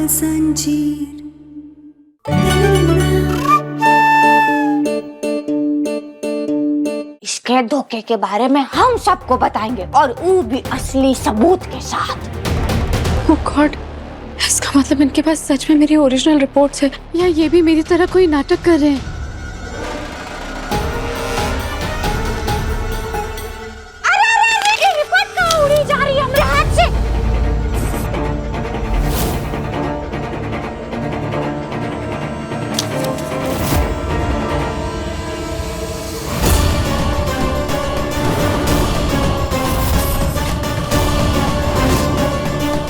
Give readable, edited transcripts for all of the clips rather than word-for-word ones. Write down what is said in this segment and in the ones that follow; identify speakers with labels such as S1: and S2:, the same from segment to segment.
S1: जंजीर।
S2: इसके धोखे के बारे में हम सबको बताएंगे और वो भी असली सबूत के साथ।
S3: ओह गॉड, इसका मतलब इनके पास सच में मेरी ओरिजिनल रिपोर्ट्स है या ये भी मेरी तरह कोई नाटक कर रहे हैं।
S2: अरे रिपोर्ट कहाँ उड़ी जा रही है हमारे हाथ से?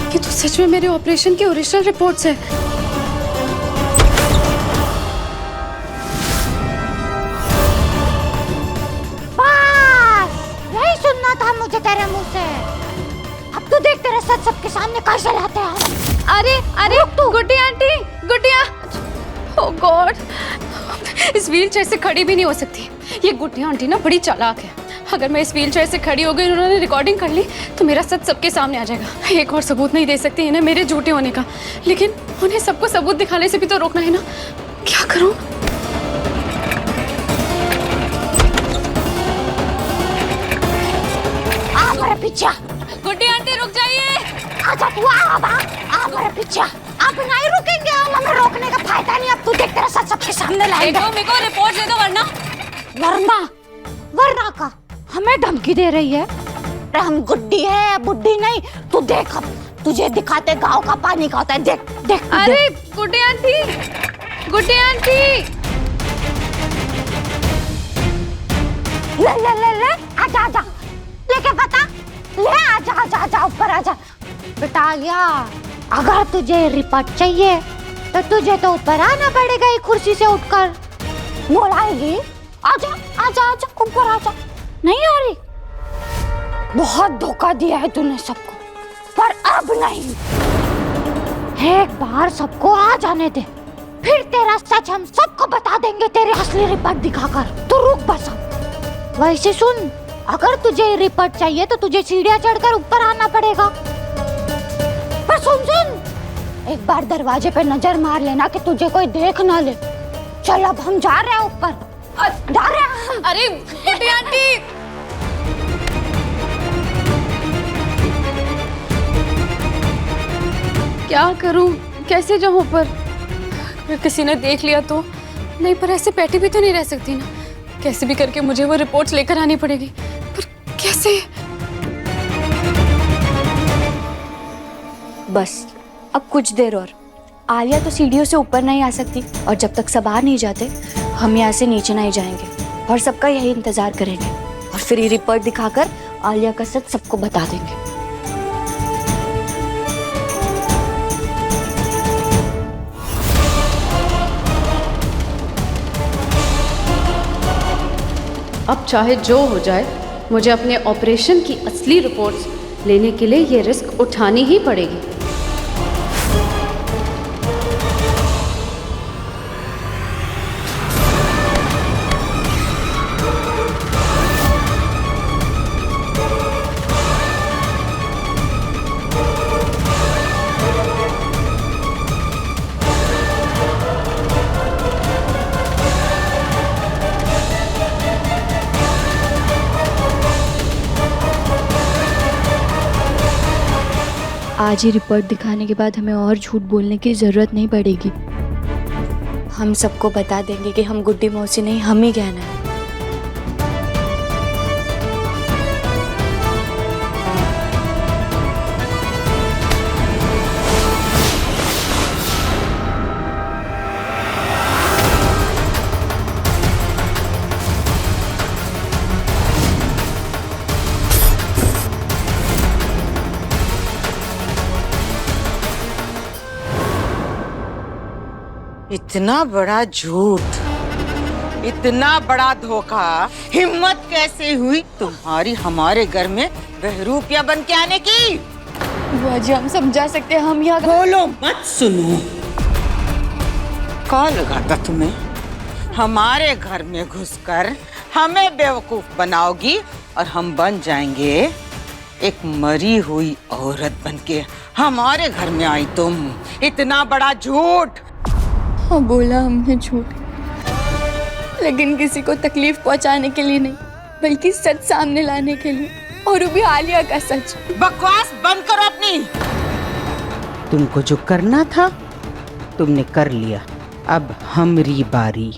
S3: ये तो सच में मेरे ऑपरेशन की ओरिजिनल रिपोर्ट्स है।
S2: बस यही सुनना था मुझे तेरे मुंह से। अब तू देख तेरे सच सबके सामने कैसे लाते हैं।
S3: अरे गुड्डी आंटी, गुड्डिया, ओह गॉड, इस व्हील चेयर से खड़ी भी नहीं हो सकती। ये गुड्डिया आंटी ना बड़ी चालाक है। अगर मैं इस व्हील चेयर से खड़ी हो गई, उन्होंने रिकॉर्डिंग कर ली तो मेरा सच सबके सामने आ जाएगा। एक और सबूत नहीं दे सकती इन्हें मेरे झूठे होने का, लेकिन उन्हें सबको सबूत दिखाने से भी तो रोकना है ना। क्या करूं?
S2: आ मेरे पीछे।
S3: गुड्डी आंटी रुक जाइए।
S2: आजा तू, आ मेरे पीछे। अब नहीं रुकेंगे हम, हमें रोकने का फायदा नहीं। अब तू देख तेरा सच सबके सामने लाएंगे।
S3: मेरे को रिपोर्ट दे दो
S2: वरना का हमें धमकी दे रही है। अरे हम गुड्डी है, बुड्ढी नहीं। तू देख, अब तुझे दिखाते गांव का पानी का होता है। देख देख तू
S3: अरे
S2: देख।
S3: गुड्डी आंटी, गुड्डी आंटी,
S2: ले आजा लेके बता। ले आजा ऊपर आजा। बेटा आ गया। अगर तुझे रिपोर्ट चाहिए तो तुझे तो ऊपर आना पड़ेगा ये कुर्सी से उठकर। बोलाएगी आजा ऊपर आजा। नहीं आ रही? बहुत धोखा दिया है तूने सबको, पर अब नहीं। एक बार सबको आ जाने दे, फिर तेरा सच हम सबको बता देंगे तेरे असली रिपोर्ट दिखाकर। तू रुक बस अब। वैसे सुन, अगर तुझे रिपोर्ट चाहिए तो तुझे सीढ़ियां चढ़कर ऊपर आना पड़ेगा। पर सुन, एक बार दरवाजे पे नजर मार लेना कि तुझे कोई देख ना ले। चल अब हम जा रहे हैं ऊपर, जा रहे हैं।
S3: अरे गुड्डी आंटी, क्या करूं, कैसे जाऊं ऊपर? अगर किसी ने देख लिया तो? नहीं, पर ऐसे बैठी भी तो नहीं रह सकती ना। कैसे भी करके मुझे वो रिपोर्ट्स लेकर आनी पड़ेगी, पर कैसे?
S4: बस अब कुछ देर और। आलिया तो सीढ़ियों से ऊपर नहीं आ सकती, और जब तक सब आ नहीं जाते हम यहाँ से नीचे नहीं जाएंगे और सबका यही इंतजार करेंगे। और फिर ये रिपोर्ट दिखाकर आलिया का सच सबको बता देंगे।
S3: अब चाहे जो हो जाए, मुझे अपने ऑपरेशन की असली रिपोर्ट्स लेने के लिए ये रिस्क उठानी ही पड़ेगी।
S4: आज ही रिपोर्ट दिखाने के बाद हमें और झूठ बोलने की जरूरत नहीं पड़ेगी। हम सबको बता देंगे कि हम गुड्डी मौसी नहीं, हम ही कहना है।
S5: इतना बड़ा झूठ, इतना बड़ा धोखा, हिम्मत कैसे हुई तुम्हारी हमारे घर में बहरूपिया बन के आने की?
S4: बुआ जी हम समझा सकते हैं, हम यहाँ
S5: बोलो मत, सुनो। कौन लगाता तुम्हें? हमारे घर में घुसकर हमें बेवकूफ बनाओगी और हम बन जाएंगे एक मरी हुई औरत बनके हमारे घर में आई तुम। इतना बड़ा झूठ।
S4: हाँ बोला हमने झूठ, लेकिन किसी को तकलीफ पहुंचाने के लिए नहीं, बल्कि सच सामने लाने के लिए, और वो भी आलिया का सच।
S5: बकवास बंद करो अपनी।
S1: तुमको जो करना था तुमने कर लिया, अब हमारी बारी।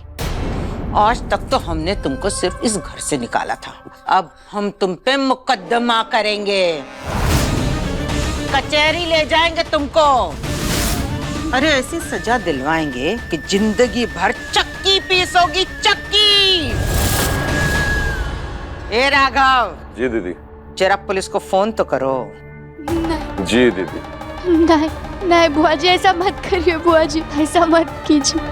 S5: आज तक तो हमने तुमको सिर्फ इस घर से निकाला था, अब हम तुम पे मुकदमा करेंगे, कचहरी ले जाएंगे तुमको। अरे ऐसी सजा दिलवाएंगे कि जिंदगी भर चक्की पीसोगी, चक्की। ए राघव।
S6: जी दीदी।
S5: जरा पुलिस को फोन तो करो।
S6: जी दीदी।
S4: नहीं नहीं बुआ जी, ऐसा मत करिए बुआ जी, ऐसा मत कीजिए।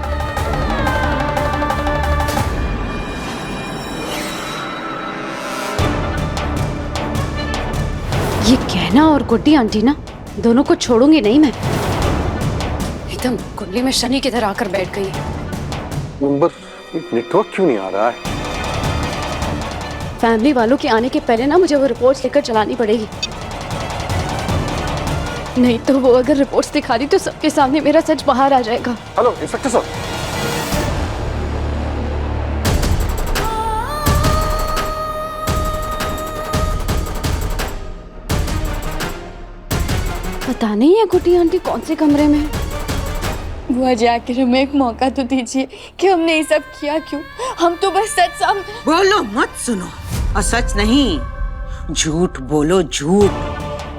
S3: ये कहना और गुड्डी आंटी ना, दोनों को छोड़ूंगी नहीं मैं। एकदम कुंडली में शनि की तरह आकर बैठ गई।
S6: नंबर नेटवर्क क्यों नहीं आ रहा है?
S3: फैमिली वालों के आने के पहले ना मुझे वो रिपोर्ट्स लेकर चलानी पड़ेगी, नहीं तो वो अगर रिपोर्ट्स दिखा दी तो सबके सामने मेरा सच बाहर आ जाएगा।
S6: Hello inspector sir.
S3: पता नहीं है गुड्डी आंटी कौन से कमरे में है।
S4: बुआ जी आखिर हमें एक मौका तो दीजिए कि हमने ये सब किया क्यों। हम तो बस सच सामने।
S5: बोलो मत, सुनो, और सच नहीं, झूठ बोलो, झूठ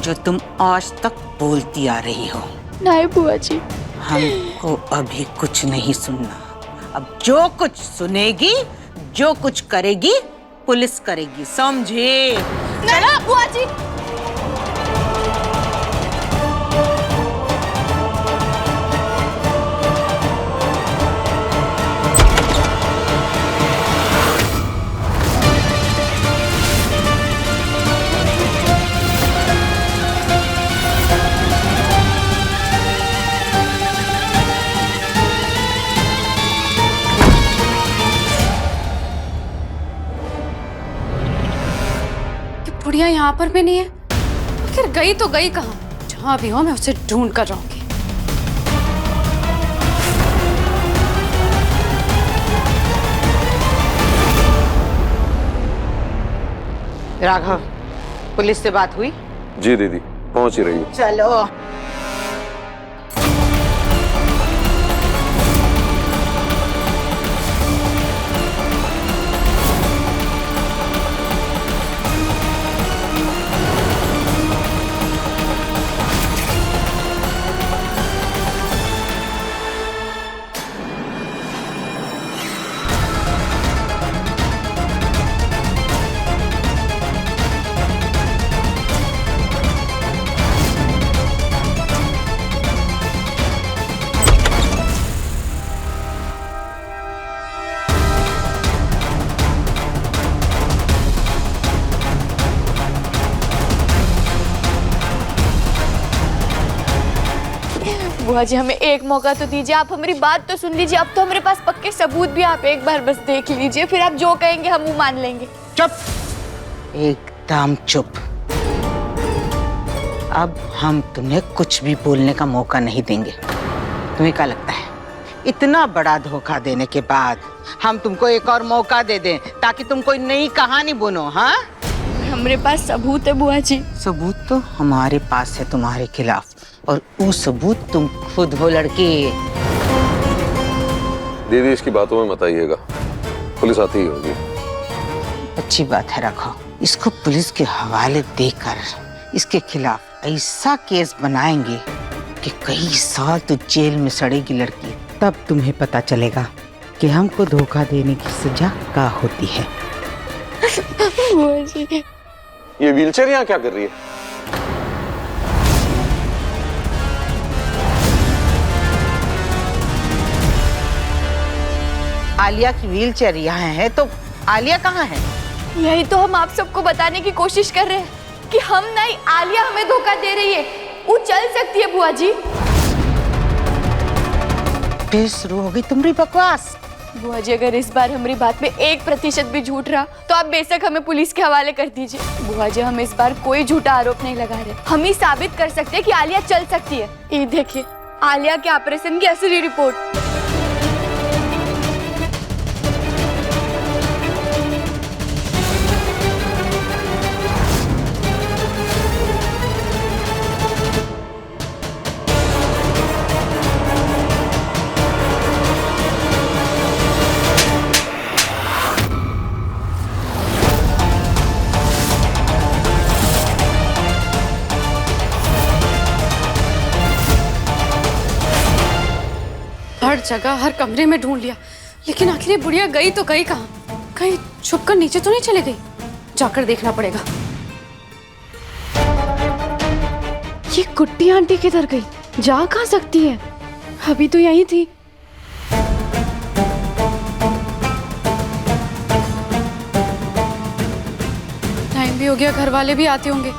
S5: जो तुम आज तक बोलती आ रही हो।
S4: नहीं बुआ जी,
S5: हमको अभी कुछ नहीं सुनना। अब जो कुछ सुनेगी, जो कुछ करेगी, पुलिस करेगी, समझे?
S4: चला बुआ जी।
S3: बुढ़िया यहाँ पर भी नहीं है, आखिर गई तो गई कहाँ? जहाँ भी हो मैं उसे ढूंढ कर रहूंगी।
S5: राघव, पुलिस से बात हुई?
S6: जी दीदी, पहुंच ही रही हूँ।
S5: चलो।
S4: बुआ जी हमें एक मौका तो दीजिए, आप हमारी बात तो सुन लीजिए। अब तो हमारे पास पक्के सबूत भी, आप एक बार बस देख लीजिए, फिर आप जो कहेंगे हम वो मान लेंगे।
S5: चुप, एकदम चुप। अब हम तुम्हें कुछ भी बोलने का मौका नहीं देंगे। तुम्हें क्या लगता है इतना बड़ा धोखा देने के बाद हम तुमको एक और मौका दे दें ताकि तुम कोई नई कहानी बुनो? हाँ,
S4: हमारे पास सबूत है बुआ जी।
S5: सबूत तो हमारे पास है तुम्हारे खिलाफ, और वो सबूत तुम खुद हो लड़की।
S6: दीदी इसकी बातों में मत आइएगा, पुलिस आती ही होगी।
S5: अच्छी बात है, रखो इसको पुलिस के हवाले देकर इसके खिलाफ ऐसा केस बनाएंगे कि कई साल तो जेल में सड़ेगी लड़की।
S1: तब तुम्हें पता चलेगा कि हमको धोखा देने की सजा क्या होती है।
S4: बुआ जी
S6: ये व्हीलचेयर यहाँ क्या कर रही है?
S5: आलिया की व्हीलचेयर यहाँ है, तो आलिया कहाँ है?
S4: यही तो हम आप सबको बताने की कोशिश कर रहे हैं कि हम नहीं, आलिया हमें धोखा दे रही है। वो चल सकती है बुआ जी।
S5: फिर शुरू हो गई तुम्हारी बकवास।
S4: बुआ जी अगर इस बार हमारी बात में 1% भी झूठ रहा तो आप बेशक हमें पुलिस के हवाले कर दीजिए। बुआ जी हम इस बार कोई झूठा आरोप नहीं लगा रहे, हम ही साबित कर सकते हैं कि आलिया चल सकती है। ये देखिए आलिया के ऑपरेशन की असली रिपोर्ट।
S3: हर जगह हर कमरे में ढूंढ लिया, लेकिन आखिर ये बुढ़िया गई तो गई कहाँ? कहीं छुपकर नीचे तो नहीं चले गई? जाकर देखना पड़ेगा।
S4: ये कुट्टी आंटी किधर गई? जा कहाँ सकती है? अभी तो यहीं थी।
S3: टाइम भी हो गया, घर वाले भी आते होंगे।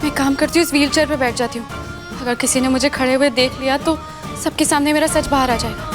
S3: मैं काम करती हूँ, इस व्हील चेयर पे बैठ जाती हूँ। अगर किसी ने मुझे खड़े हुए देख लिया तो सबके सामने मेरा सच बाहर आ जाएगा।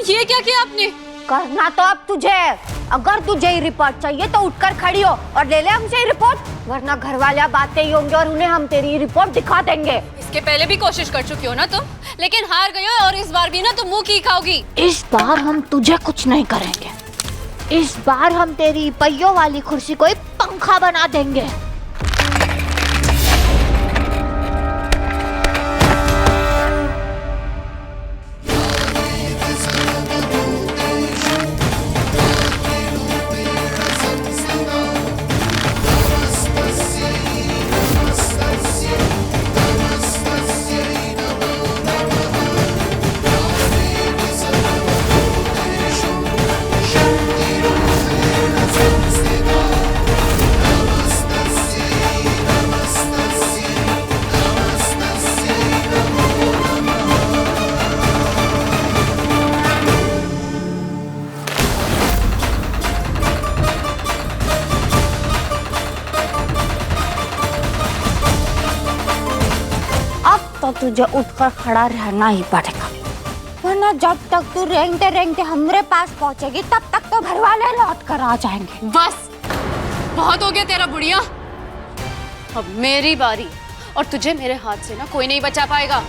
S3: ये क्या किया आपने?
S2: करना तो अब तुझे। अगर तुझे ये रिपोर्ट चाहिए तो उठकर खड़ी हो और ले ले हमसे ये रिपोर्ट, वरना घर वाले अब आते ही होंगे और उन्हें हम तेरी रिपोर्ट दिखा देंगे।
S3: इसके पहले भी कोशिश कर चुकी हो ना तुम, लेकिन हार गई हो और इस बार भी ना तुम मुंह की खाओगी।
S2: इस बार हम तुझे कुछ नहीं करेंगे। इस बार हम तेरी पहियों वाली कुर्सी को एक पंखा बना देंगे। तो तुझे उठकर खड़ा रहना ही पड़ेगा, वरना जब तक तू रेंगते रेंगते हमारे पास पहुंचेगी तब तक तो घर वाले लौट कर आ जाएंगे।
S3: बस बहुत हो गया तेरा बुढ़िया, अब मेरी बारी और तुझे मेरे हाथ से ना कोई नहीं बचा पाएगा।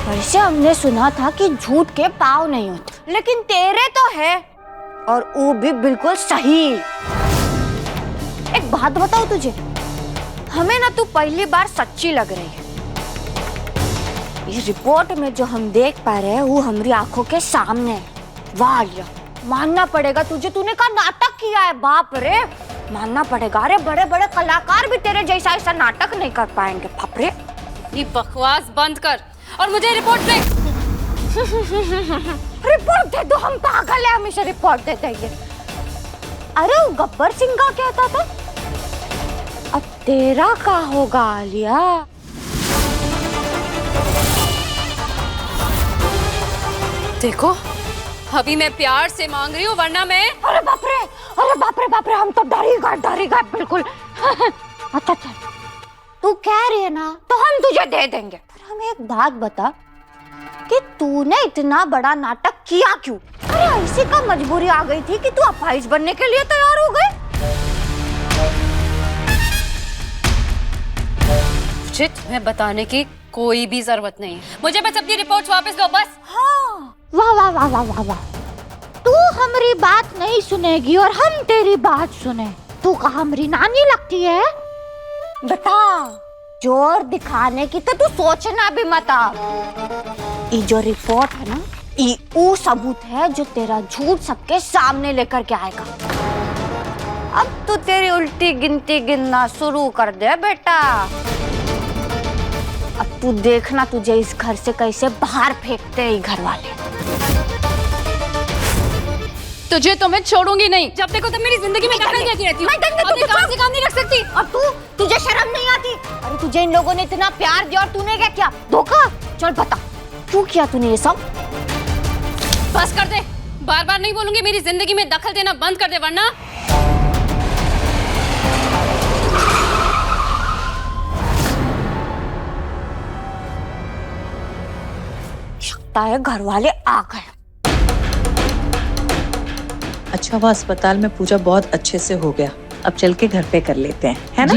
S2: वैसे हमने सुना था कि झूठ के पाँव नहीं होते, लेकिन तेरे तो है, और वो भी बिल्कुल सही। एक बात बताओ तुझे, हमें ना तू पहली बार सच्ची लग रही है। इस रिपोर्ट में जो हम देख पा रहे हैं वो हमारी आंखों के सामने है। वाह आलिया, मानना पड़ेगा तुझे, तूने का नाटक किया है। बाप रे, मानना पड़ेगा। अरे बड़े बड़े कलाकार भी तेरे जैसा ऐसा नाटक नहीं कर पाएंगे। बाप रे,
S3: ये बकवास बंद कर और मुझे रिपोर्ट दे।
S2: रिपोर्ट दे दो, हम पागल है, हमेशा रिपोर्ट दे देंगे। अरे वो गब्बर सिंह का कहता था, अब तेरा क्या होगा आलिया?
S3: देखो अभी मैं प्यार से मांग रही हूँ, वरना मैं।
S2: अरे बाप रे, अरे बाप रे बाप रे, हम तो डर ही गए बिल्कुल। अच्छा चल, तू कह रही है ना तो हम तुझे दे देंगे। पर हमें एक बात बता कि तूने इतना बड़ा नाटक किया क्यों? अरे ऐसी का मजबूरी आ गई थी कि तू अपाहिज बनने के लिए तैयार हो गई?
S3: मुझे तुम्हें बताने की कोई भी जरूरत नहीं है, मुझे बस अपनी रिपोर्ट्स वापस दो बस।
S2: हाँ, वाह वाह वाह वाह वाह वाह, तू हमारी बात नहीं सुनेगी और हम तेरी बात सुने, तू कहा हमारी नानी लगती है? बेटा जोर दिखाने की तो तू सोचना भी मत। ये जो रिपोर्ट है ना, ये वो सबूत है जो तेरा झूठ सबके सामने लेकर के आएगा। अब तू तेरी उल्टी गिनती गिनना शुरू कर दे बेटा। अब तू देखना तुझे इस घर से कैसे बाहर फेंकते हैं घर वाले।
S3: तुझे तो मैं छोड़ूंगी नहीं। जब देखो तब मेरी जिंदगी में दखल देती रहती हूँ। अपने काम से काम नहीं रख सकती।
S2: और तुझे शर्म नहीं आती? अरे तुझे इन लोगों ने इतना प्यार दिया और तूने क्या किया? धोखा। चल बता क्यों किया तूने ये सब?
S3: बस कर दे, बार बार नहीं बोलूंगी। मेरी जिंदगी में दखल देना बंद कर दे, वरना
S2: लगता है घर वाले आ गए।
S7: अच्छा हुआ अस्पताल में पूजा बहुत अच्छे से हो गया। अब चल के घर पे कर लेते हैं, है ना?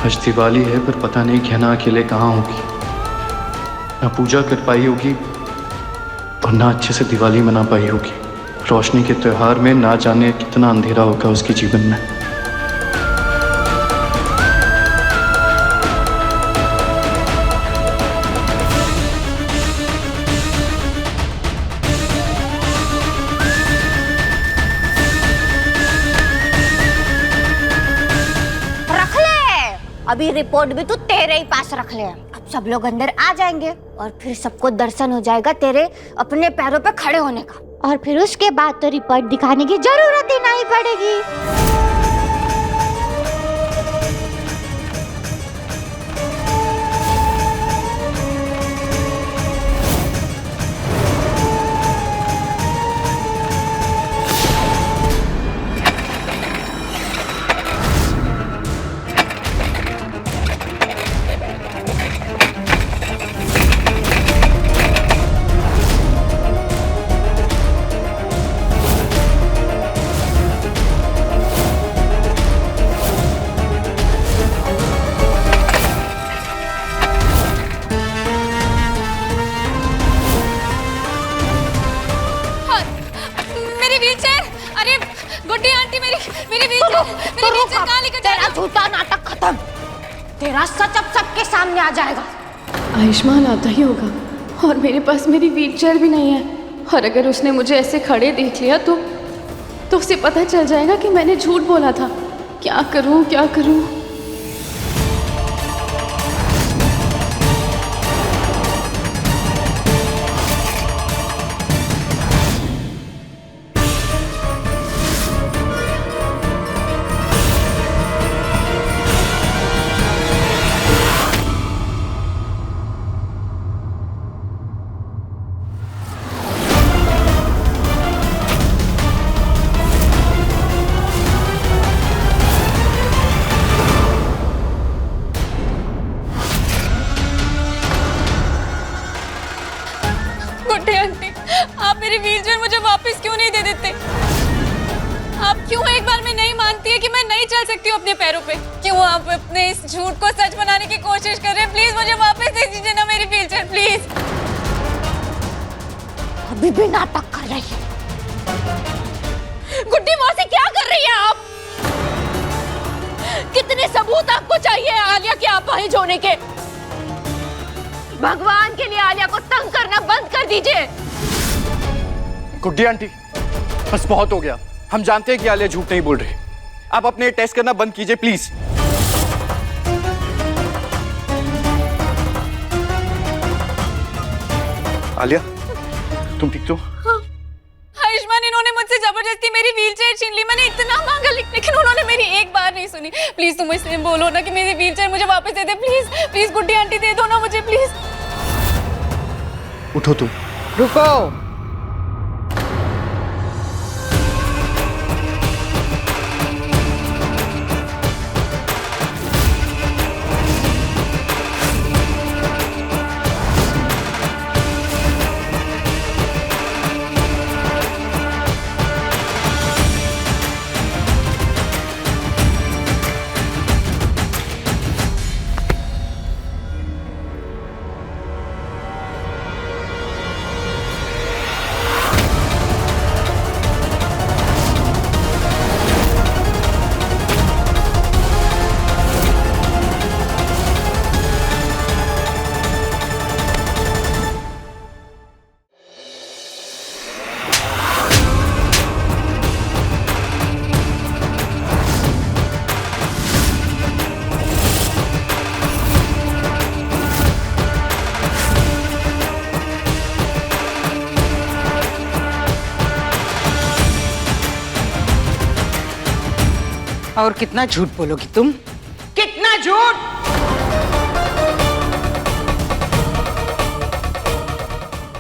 S8: आज दिवाली है पर पता नहीं कहना अकेले कहाँ होगी। ना पूजा कर पाई होगी और ना अच्छे से दिवाली मना पाई होगी। रोशनी के त्योहार में ना जाने कितना अंधेरा होगा उसके जीवन में।
S2: अभी रिपोर्ट भी तू तेरे ही पास रख ले। अब सब लोग अंदर आ जाएंगे और फिर सबको दर्शन हो जाएगा तेरे अपने पैरों पे खड़े होने का। और फिर उसके बाद तो रिपोर्ट दिखाने की जरूरत ही नहीं पड़ेगी। तेरा झूठा नाटक खत्म। तेरा सच अब सबके सामने आ जाएगा।
S3: आयुष्मान आता ही होगा और मेरे पास मेरी व्हीलचेयर भी नहीं है। और अगर उसने मुझे ऐसे खड़े देख लिया तो उसे पता चल जाएगा कि मैंने झूठ बोला था। क्या करूं, क्या करूं? आप मेरी व्हीलचेयर मुझे वापस क्यों नहीं दे देते? आप क्यों एक बार में नहीं मानती है कि मैं नहीं चल सकती हूँ अपने पैरों पे? क्यों आप अपने इस झूठ को सच बनाने की कोशिश कर रहे हैं? प्लीज मुझे वापस दे दीजिए ना मेरी व्हीलचेयर, प्लीज।
S2: अभी भी नाटक कर रही है।
S3: गुड्डी मौसी क्या कर रही है आप? कितने सबूत आपको चाहिए आलिया के अपाहिज होने के? भगवान के लिए आलिया को तंग करना बंद कर दीजिए।
S9: गुड्डी आंटी बस बहुत हो गया। हम जानते हैं कि आलिया झूठ नहीं बोल रही। आप अपने टेस्ट करना बंद कीजिए प्लीज। आलिया तुम ठीक तो?
S3: आयुष्मान, इन्होंने मुझसे जबरदस्ती मेरी व्हीलचेयर छीन ली। मैंने इतना मांगा लेकिन उन्होंने मेरी एक बार नहीं सुनी। प्लीज तुम इसलिए बोलो ना कि मेरी व्हीलचेयर मुझे वापस दे दे। प्लीज प्लीज गुड्डी आंटी दे दो ना मुझे, प्लीज।
S9: उठो तुम।
S5: रुको। और कितना झूठ बोलोगी तुम? कितना झूठ?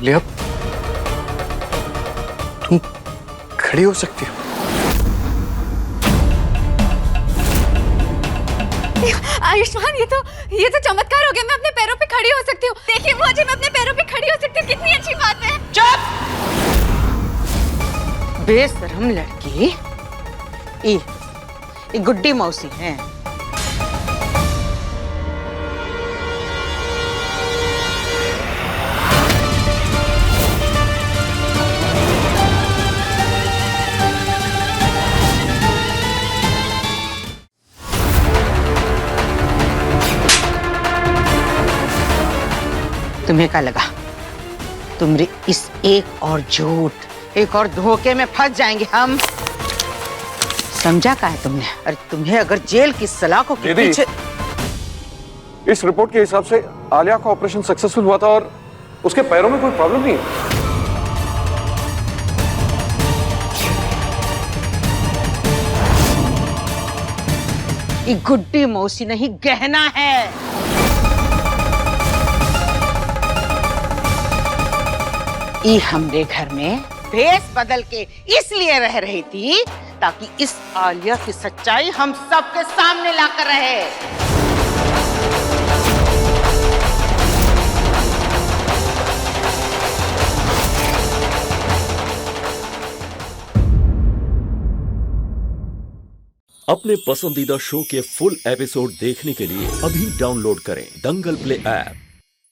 S9: लिया, तुम खड़ी हो सकती हो?
S3: आयुष्मान, ये तो चमत्कार हो गया। मैं अपने पैरों पे खड़ी हो सकती हूँ। देखिए वो अजय, मैं अपने पैरों पे खड़ी हो सकती हूँ। कितनी अच्छी बात है।
S5: चुप! बेशरम लड़की। ये गुड्डी मौसी है। तुम्हें क्या लगा तुम्हारी इस एक और झूठ, एक और धोखे में फंस जाएंगे हम? समझा क्या है तुमने? अरे तुम्हें अगर जेल की सलाखों के
S6: दीदी,
S5: पीछे।
S6: इस रिपोर्ट के हिसाब से आलिया का ऑपरेशन सक्सेसफुल हुआ था और उसके पैरों में कोई प्रॉब्लम नहीं है।
S5: ये गुड्डी मौसी नहीं, गहना है। ये हमरे घर में भेष बदल के इसलिए रह रही थी ताकि इस आलिया की सच्चाई हम सबके सामने लाकर रहे।
S10: अपने पसंदीदा शो के फुल एपिसोड देखने के लिए अभी डाउनलोड करें दंगल प्ले ऐप।